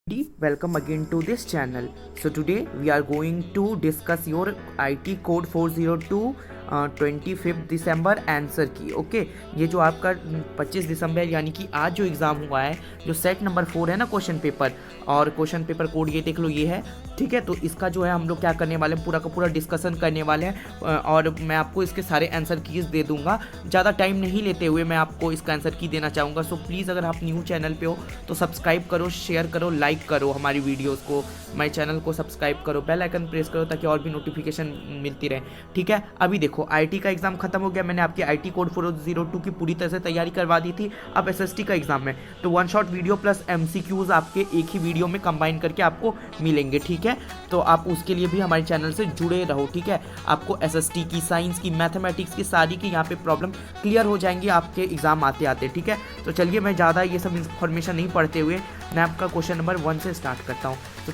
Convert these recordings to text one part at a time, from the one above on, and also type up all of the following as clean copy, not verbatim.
Welcome again to this channel. So today we are going to discuss your IT code 402 25 December answer की। Okay, ये जो आपका 25 दिसंबर यानी कि आज जो एग्ज़ाम हुआ है, जो सेट नंबर 4 है ना क्वेश्चन पेपर, और क्वेश्चन पेपर कोड ये देख लो, ये है। ठीक है, तो इसका जो है हम लोग क्या करने वाले हैं, पूरा का पूरा डिस्कशन करने वाले हैं और मैं आपको इसके सारे आंसर कीज दे दूंगा। ज़्यादा टाइम नहीं लेते हुए मैं आपको इसका आंसर की देना चाहूँगा। सो प्लीज़ अगर आप न्यू चैनल पे हो तो सब्सक्राइब करो, शेयर करो, लाइक करो हमारी वीडियोस को, हमारे चैनल को सब्सक्राइब करो, बेल आइकन प्रेस करो ताकि और भी नोटिफिकेशन मिलती रहे। ठीक है, अभी देखो आईटी का एग्जाम खत्म हो गया, मैंने आपकी आईटी कोड 402 की पूरी तरह से तैयारी करवा दी थी। अब एसएसटी का एग्जाम है, तो one shot video plus MCQs आपके एक ही वीडियो में कंबाइन करके आपको मिलेंगे। ठीक है, तो आप उसके लिए भी हमारे चैनल से जुड़े रहो। ठीक है, आपको एसएसटी की, साइंस की, मैथमेटिक्स की, सारी की यहाँ पे प्रॉब्लम क्लियर हो जाएंगी आपके एग्जाम आते आते। ठीक है, तो चलिए मैं ज़्यादा ये सब इन्फॉर्मेशन नहीं पढ़ते हुए मैं आपका क्वेश्चन नंबर 1 से स्टार्ट करता हूँ। तो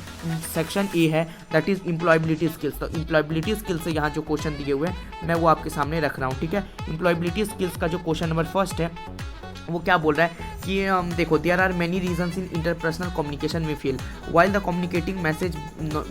सेक्शन ए है, दैट इज एम्प्लॉयबिलिटी स्किल्स। तो एम्प्लॉयबिलिटी स्किल्स से यहाँ जो क्वेश्चन दिए हुए हैं मैं वो आपके सामने रख रहा हूँ। ठीक है, एम्प्लॉयबिलिटी स्किल्स का जो क्वेश्चन नंबर फर्स्ट है वो क्या बोल रहा है कि देखो, there are many reasons in interpersonal communication में fail while the communicating message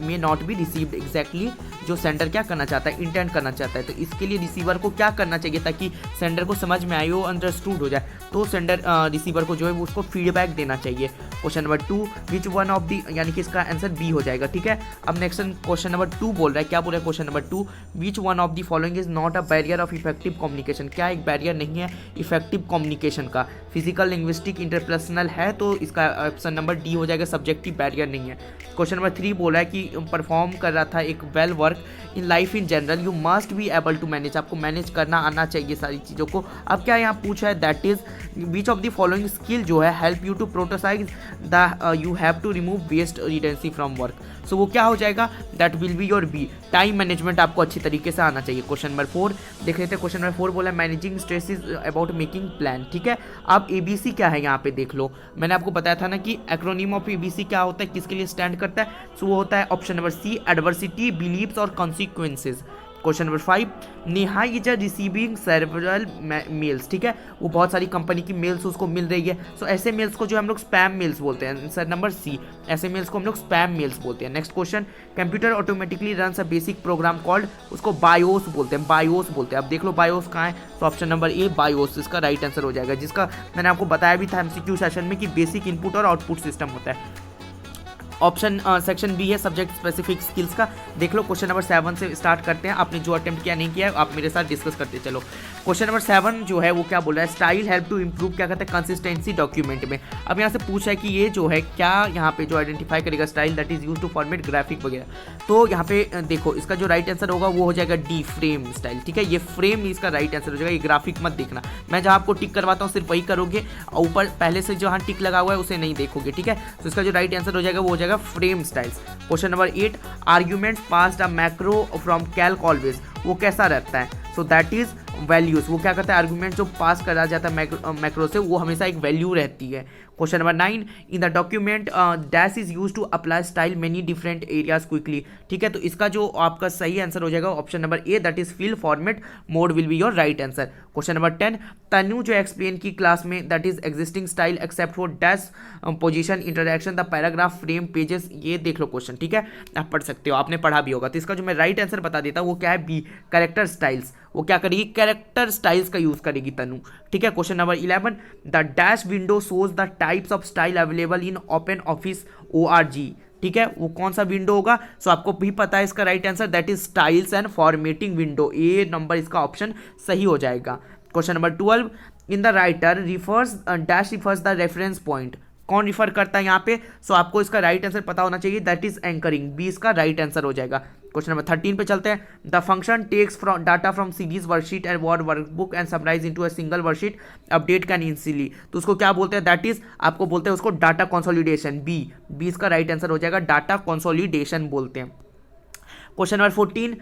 में नॉट बी रिसीव्ड एग्जैक्टली। जो सेंडर क्या करना चाहता है, इंटेंड करना चाहता है, तो इसके लिए रिसीवर को क्या करना चाहिए ताकि सेंडर को समझ में आए, वो अंडरस्टूड हो जाए। तो सेंडर रिसीवर को जो है उसको फीडबैक देना चाहिए। Question number 2, which one of the, यानी कि इसका आंसर बी हो जाएगा। ठीक है, अब नेक्स्ट क्वेश्चन नंबर 2 बोल रहा है, क्या बोल रहा है question number 2, which one of the following is not a barrier of effective communication. क्या एक बैरियर नहीं है इफेक्टिव कम्युनिकेशन का? फिजिकल, लिंग्विस्टिक, इंटरपर्सनल है, तो इसका ऑप्शन नंबर डी हो जाएगा, सब्जेक्टिव बैरियर नहीं है। क्वेश्चन नंबर 3 बोल रहा है कि परफॉर्म कर रहा था एक well work in life in general, you must be able to manage. आपको मैनेज करना आना चाहिए सारी चीज़ों को। अब क्या यहाँ पूछा है, that is which of the following skill जो है help you to prioritise the you have to remove waste retency from work. So वो क्या हो जाएगा, that will be your B, time management आपको अच्छी तरीके से आना चाहिए। क्वेश्चन नंबर 4 देख लेते हैं। क्वेश्चन नंबर 4 बोला managing stress is about making plan. ठीक है, अब एबीसी क्या है यहाँ पे देख लो, मैंने आपको बताया था ना कि एक्रोनिम ऑफ एबीसी क्या होता है, किसके लिए स्टैंड करता है। सो वो होता है option number C, adversity, beliefs और consequences. Question number 5, Neha is a receiving several mails. ठीक है, वो बहुत सारी कंपनी की मेल्स उसको मिल रही है। सो ऐसे मेल्स को जो हम लोग स्पैम मेल्स बोलते हैं। आंसर नंबर सी, ऐसे मेल्स को हम लोग स्पैम मेल्स बोलते हैं। Next question, computer automatically runs a basic programme called, उसको बायोस बोलते हैं, बायोस बोलते हैं। अब देख लो बायोस कहाँ है, तो ऑप्शन नंबर ए बायोस इसका राइट आंसर हो जाएगा, जिसका मैंने आपको बताया भी था एमसीक्यू सेशन में कि बेसिक इनपुट और आउटपुट सिस्टम होता है। ऑप्शन सेक्शन बी है सब्जेक्ट स्पेसिफिक स्किल्स का। देख लो क्वेश्चन नंबर 7 से स्टार्ट करते हैं। आपने जो अटेम्प्ट किया नहीं किया है आप मेरे साथ डिस्कस करते चलो। क्वेश्चन नंबर 7 जो है वो क्या बोल रहा है, स्टाइल हेल्प टू इंप्रूव, क्या कहते हैं, कंसिस्टेंसी डॉक्यूमेंट में। अब यहाँ से पूछा है कि ये जो है क्या यहाँ पे जो आइडेंटिफाई करेगा style that is use to format graphic वगैरह। तो यहाँ पे देखो इसका जो राइट आंसर होगा वो हो जाएगा डी, फ्रेम स्टाइल। ठीक है, ये फ्रेम इसका राइट आंसर हो जाएगा, ये ग्राफिक मत देखना, मैं जहाँ आपको टिक करवाता हूँ सिर्फ वही करोगे, ऊपर पहले से जहाँ टिक लगा हुआ है उसे नहीं देखोगे। ठीक है, तो इसका जो राइट आंसर हो जाएगा वो हो जाएगा frame style. Question number 8, arguments passed a macro from Calc always, वो कैसा रहता है। So that is values. वो क्या कहता है, आर्गुमेंट जो पास करा जाता है मैक्रो से वो हमेशा एक वैल्यू रहती है। Question number 9, in the document dash is use to apply style many different areas quickly. ठीक है, तो इसका जो आपका सही आंसर हो जाएगा option number A, that is fill format mode will be your right answer. Question number 10, तनु जो एक्सप्लेन की क्लास में that is existing style except for dash position interaction the paragraph frame pages. ये देख लो question, ठीक है, आप पढ़ सकते हो, आपने पढ़ा भी होगा। तो इसका जो मैं राइट आंसर बता देता हूँ वो क्या है, बी, कैरेक्टर स्टाइल्स। वो क्या करेगी, कैरेक्टर स्टाइल्स का यूज करेगी तनु। ठीक है, question number 11, the dash window shows the types of style available in open office ORG। ठीक है, वो कौन सा विंडो होगा, सो आपको भी पता है इसका right answer, that is styles and formatting window. A number इसका ऑप्शन सही हो जाएगा। Question number 12, in the writer refers dash refers the reference point, कौन रिफर करता है यहाँ पे, सो आपको इसका राइट आंसर पता होना चाहिए, दैट इज एंकरिंग। बी इसका राइट आंसर हो जाएगा। क्वेश्चन नंबर 13 पे चलते हैं। The function takes from data from series worksheet and workbook and summarise into a single worksheet, update can easily, तो उसको क्या बोलते हैं, दैट इज आपको बोलते हैं उसको डाटा कंसोलिडेशन। बी इसका राइट आंसर हो जाएगा, डाटा कंसोलिडेशन बोलते हैं। Question number 14,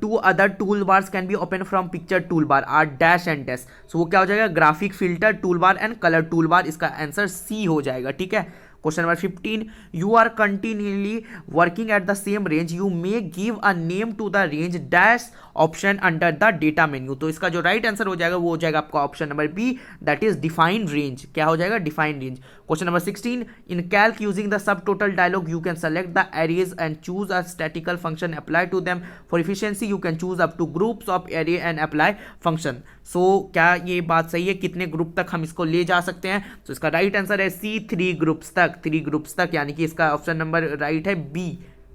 two other tool bars can be open from picture tool bar are dash and dash. So वो क्या हो जाएगा, graphic filter tool bar and colour tool bar, इसका आंसर सी हो जाएगा। ठीक है, question number 15, you are continuously working at the same range, you may give a name to the range dash option under the data menu. तो इसका जो right answer हो जाएगा वो हो जाएगा आपका option number B, that is defined range. क्या हो जाएगा? Defined range. Question number 16, in Calc using the subtotal dialog you can select the arrays and choose a statistical function apply to them for efficiency you can choose up to groups of array and apply function. So क्या ये बात सही है? कितने group तक हम इसको ले जा सकते हैं? तो इसका राइट आंसर है सी, 3 ग्रुप्स तक। 3 ग्रुप्स तक, यानी कि इसका ऑप्शन नंबर राइट है बी।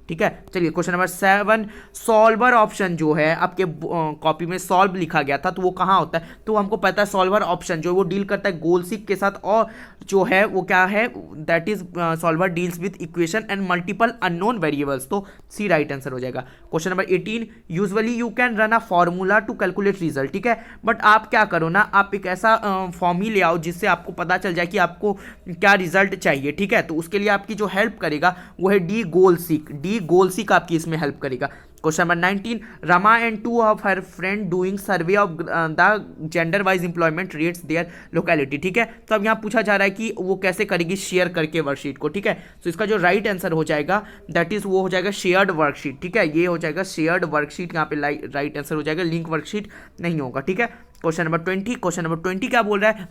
ठीक है, चलिए क्वेश्चन नंबर 7, सॉल्वर ऑप्शन जो है आपके कॉपी में सॉल्व लिखा गया था, तो वो कहाँ होता है? तो हमको पता है सॉल्वर ऑप्शन जो है वो डील करता है गोल सीक के साथ, और जो है वो क्या है? That is solver deals with equation and multiple unknown variables. तो सी राइट आंसर हो जाएगा। Question number 18, usually you can run a formula to calculate result. ठीक है, बट आप क्या करो ना, आप एक ऐसा फॉर्म ही ले आओ जिससे आपको पता चल जाए कि आपको क्या रिजल्ट चाहिए। ठीक है, तो उसके लिए आपकी जो हेल्प करेगा वो है D goal seek. D goal seek आपकी इसमें हेल्प करेगा। Question number 19, Rama and 2 of her friend doing survey of the gender wise employment rates their locality. ठीक है, तो अब यहाँ पूछा जा रहा है कि वो कैसे करेगी? शेयर करके वर्कशीट को। ठीक है, तो इसका जो राइट आंसर हो जाएगा दैट इज वो हो जाएगा शेयर्ड वर्कशीट। ठीक है, ये हो जाएगा शेयर्ड वर्कशीट, यहाँ पे राइट आंसर हो जाएगा, लिंक वर्कशीट नहीं होगा। ठीक है, क्वेश्चन नंबर 20, क्वेश्चन नंबर 20 क्या बोल रहा है?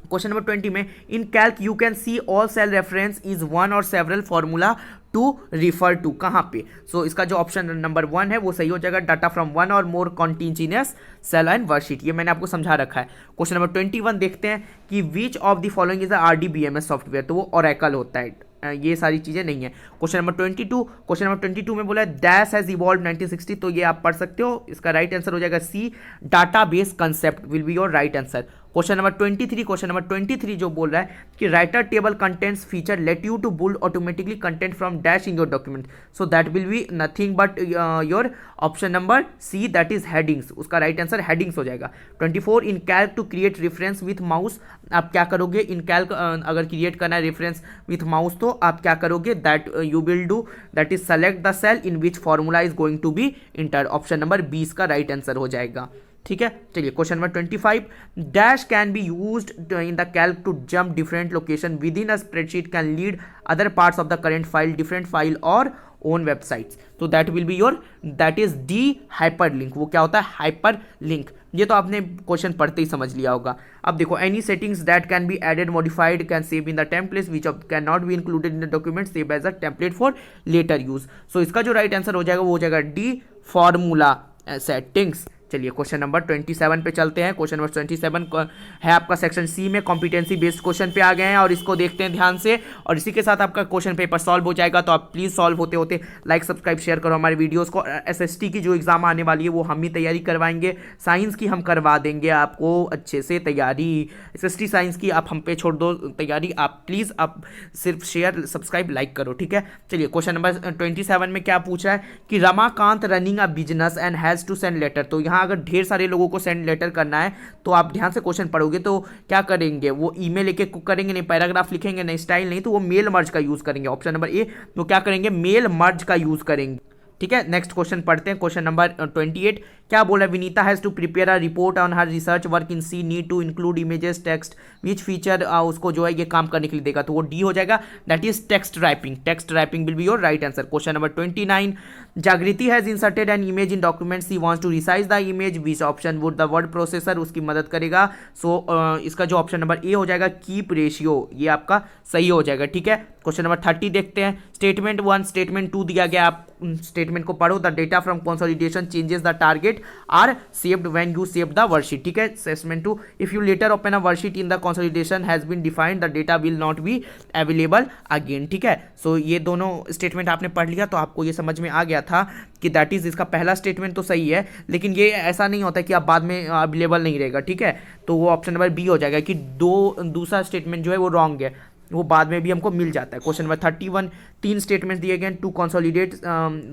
क्वेश्चन नंबर 20 में, in Calc you can see all cell reference is one or several formula to refer to. कहाँ पे? सो इसका जो ऑप्शन नंबर 1 है वो सही हो जाएगा, डाटा फ्रॉम वन और मोर कॉन्टिन्यूअस सेल एंड वर्कशीट। ये मैंने आपको समझा रखा है। क्वेश्चन नंबर 21 देखते हैं कि विच of the following is RDBMS software. तो वो ओरेकल होता है, ये सारी चीज़ें नहीं है। क्वेश्चन नंबर 22, क्वेश्चन नंबर 22 में बोला है डैश हैज इवॉल्व 1960। तो ये आप पढ़ सकते हो, इसका राइट आंसर हो जाएगा C, database concept will be your right answer. Question number 23, question number 23 जो बोल रहा है कि Writer table contents feature let you to build automatically content from dash in your document. So that will be nothing but your option number C, that is headings. उसका right answer headings हो जाएगा। 24, in Calc to create reference with mouse. आप क्या करोगे? इन Calc अगर create करना है reference with mouse तो आप क्या करोगे? That you will do, that is select the cell in which formula is going to be enter. Option number 20 का राइट आंसर हो जाएगा। ठीक है, चलिए question number 25, dash can be used in the Calc to jump different location with in a spreadsheet can lead other parts of the current file, different file और own websites. तो that will be your, that is D hyper link. वो क्या होता है? Hyper link. ये तो आपने question पढ़ते ही समझ लिया होगा। अब देखो, any settings that can be added modified can save in the templates which can not be included in the document save as a template for later use. So इसका जो राइट आंसर हो जाएगा वो हो जाएगा डी, फॉर्मूला सेटिंग्स। चलिए question number 27 पे चलते हैं। क्वेश्चन नंबर 27 है आपका सेक्शन सी में, कॉम्पिटेंसी बेस्ड क्वेश्चन पे आ गए हैं और इसको देखते हैं ध्यान से, और इसी के साथ आपका क्वेश्चन पेपर सॉल्व हो जाएगा। तो आप प्लीज़ सॉल्व होते होते लाइक सब्सक्राइब शेयर करो हमारे वीडियोस को। SST की जो एग्जाम आने वाली है वो हम ही तैयारी करवाएंगे, साइंस की हम करवा देंगे आपको अच्छे से तैयारी। SST साइंस की आप हम पे छोड़ दो तैयारी, आप प्लीज़ आप सिर्फ शेयर सब्सक्राइब लाइक करो। ठीक है, चलिए क्वेश्चन नंबर 27 में क्या पूछा है कि Ramakant running a business and has to send letter. तो यहाँ अगर ढेर सारे लोगों को सेंड लेटर करना है तो आप ध्यान से क्वेश्चन पढ़ोगे तो क्या करेंगे? वो ईमेल लेके करेंगे नहीं, पैराग्राफ लिखेंगे नहीं, स्टाइल नहीं, तो वो मेल मर्ज का यूज करेंगे। ऑप्शन नंबर ए, तो क्या करेंगे? मेल मर्ज का यूज करेंगे। ठीक है, नेक्स्ट क्वेश्चन पढ़ते हैं। क्वेश्चन नंबर 28 क्या बोला? Vinita has to prepare a report on her research work in C, need to include images text which feature उसको जो है ये काम करने के लिए देगा। तो वो डी हो जाएगा, that is text wrapping. Text wrapping will be your right answer. Question number 29 Jagriti has inserted an image in documents, he wants to resize the image, which option would the word processor उसकी मदद करेगा। सो इसका जो option number ए हो जाएगा keep ratio, ये आपका सही हो जाएगा। ठीक है, क्वेश्चन नंबर 30 देखते हैं। स्टेटमेंट 1 स्टेटमेंट 2 दिया गया, आप स्टेटमेंट को पढ़ो। The data from consolidation changes the target are saved when you save the worksheet. ठीक है, statement 2 if you later open a worksheet in the consolidation has been defined the data will not be available again. ठीक है, सो ये दोनों statement आपने पढ़ लिया तो आपको ये समझ में आ गया था कि दैट इज, इसका पहला स्टेटमेंट तो सही है, लेकिन ये ऐसा नहीं होता कि आप बाद में अवेलेबल नहीं रहेगा। ठीक है, तो वो ऑप्शन नंबर बी हो जाएगा कि दूसरा स्टेटमेंट जो है वो रॉन्ग है, वो बाद में भी हमको मिल जाता है। क्वेश्चन नंबर 31 3 स्टेटमेंट्स दिए गए। To consolidate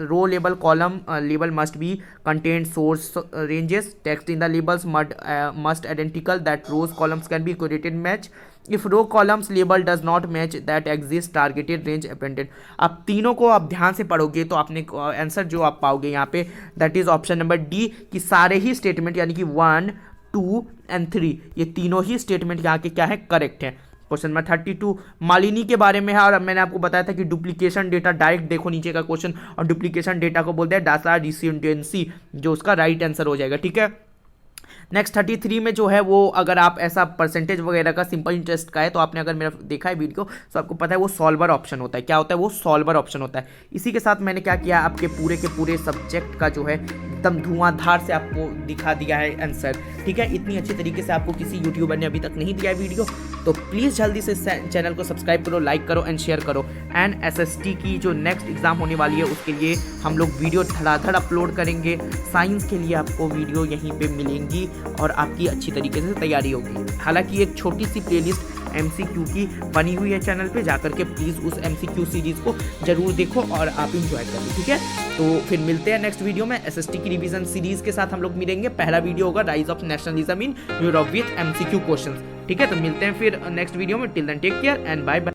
row label column label must be content source ranges, text in the labels must identical that rows columns can be correlated match, if row columns label does not match that exist targeted range appended. आप तीनों को आप ध्यान से पढ़ोगे तो आपने answer जो आप पाओगे यहाँ पे that is option number D, कि सारे ही स्टेटमेंट यानी कि 1 2 एंड 3 ये तीनों ही स्टेटमेंट यहाँ के क्या है? करेक्ट है। क्वेश्चन नंबर 32 मालिनी के बारे में है, और मैंने आपको बताया था कि डुप्लीकेशन डेटा डायरेक्ट देखो नीचे का क्वेश्चन, और डुप्लीकेशन डेटा को बोलते हैं डाटा रिडंडेंसी, जो उसका राइट आंसर हो जाएगा। ठीक है, नेक्स्ट 33 में जो है वो, अगर आप ऐसा परसेंटेज वगैरह का सिंपल इंटरेस्ट का है तो आपने अगर मेरा देखा है वीडियो तो आपको पता है वो सॉल्वर ऑप्शन होता है। क्या होता है वो? सॉल्वर ऑप्शन होता है। इसी के साथ मैंने क्या किया, आपके पूरे के पूरे सब्जेक्ट का जो है एकदम धुआंधार से आपको दिखा दिया है आंसर। ठीक है, इतनी अच्छी तरीके से आपको किसी यूट्यूबर ने अभी तक नहीं दिया है वीडियो, तो प्लीज़ जल्दी से चैनल को सब्सक्राइब करो, लाइक करो एंड शेयर करो। एंड SST की जो नेक्स्ट एग्जाम होने वाली है उसके लिए हम लोग वीडियो धड़ाधड़ अपलोड करेंगे। साइंस के लिए आपको वीडियो यहीं पे मिलेंगी और आपकी अच्छी तरीके से तैयारी होगी। हालांकि एक छोटी सी प्लेलिस्ट MCQ की बनी हुई है चैनल पे, जाकर के प्लीज़ उस MCQ सीरीज़ को जरूर देखो और आप इंजॉय करो। ठीक है, तो फिर मिलते हैं नेक्स्ट वीडियो में। SST की रिवीजन सीरीज़ के साथ हम लोग मिलेंगे। पहला वीडियो होगा rise of nationalism in Europe with MCQ questions. ठीक है, तो मिलते हैं फिर नेक्स्ट वीडियो में। Till then take care and bye bye.